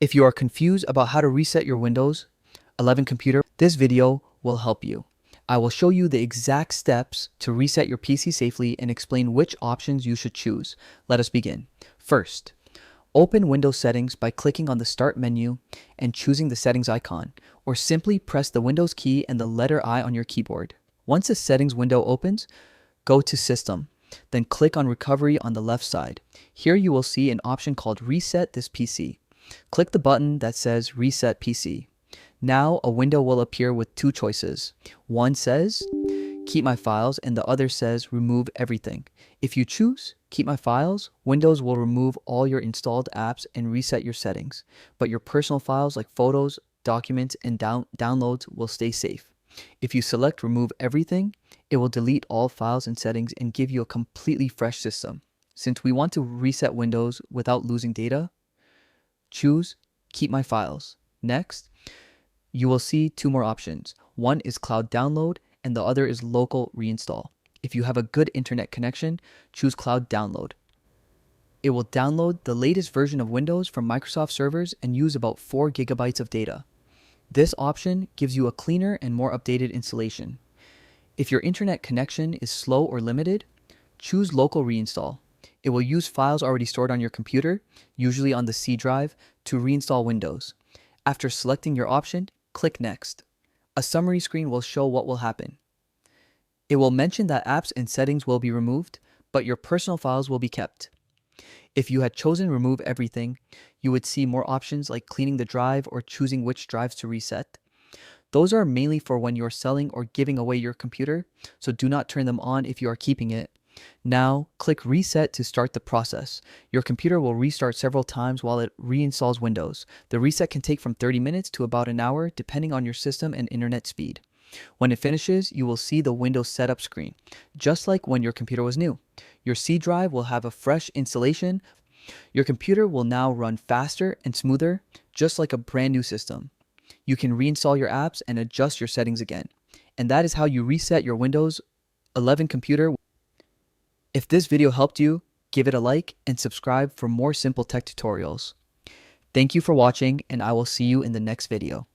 If you are confused about how to reset your Windows 11 computer, this video will help you. I will show you the exact steps to reset your PC safely and explain which options you should choose. Let us begin. First, open Windows settings by clicking on the Start menu and choosing the settings icon, or simply press the Windows key and the letter I on your keyboard. Once the settings window opens, go to System, then click on Recovery on the left side. Here you will see an option called Reset this PC. Click the button that says Reset PC. Now a window will appear with two choices. One says Keep My Files and the other says Remove Everything. If you choose Keep My Files, Windows will remove all your installed apps and reset your settings, but your personal files like photos, documents, and downloads will stay safe. If you select Remove Everything, it will delete all files and settings and give you a completely fresh system. Since we want to reset Windows without losing data, choose Keep My Files. Next, you will see two more options. One is Cloud Download and the other is Local Reinstall. If you have a good internet connection, choose Cloud Download. It will download the latest version of Windows from Microsoft servers and use about 4 gigabytes of data. This option gives you a cleaner and more updated installation. If your internet connection is slow or limited, choose Local Reinstall. It will use files already stored on your computer, usually on the C drive, to reinstall Windows. After selecting your option, click Next. A summary screen will show what will happen. It will mention that apps and settings will be removed, but your personal files will be kept. If you had chosen Remove Everything, you would see more options like cleaning the drive or choosing which drives to reset. Those are mainly for when you're selling or giving away your computer, so do not turn them on if you are keeping it. Now, click Reset to start the process. Your computer will restart several times while it reinstalls Windows. The reset can take from 30 minutes to about an hour, depending on your system and internet speed. When it finishes, you will see the Windows setup screen, just like when your computer was new. Your C drive will have a fresh installation. Your computer will now run faster and smoother, just like a brand new system. You can reinstall your apps and adjust your settings again. And that is how you reset your Windows 11 computer. If this video helped you, give it a like and subscribe for more simple tech tutorials. Thank you for watching, and I will see you in the next video.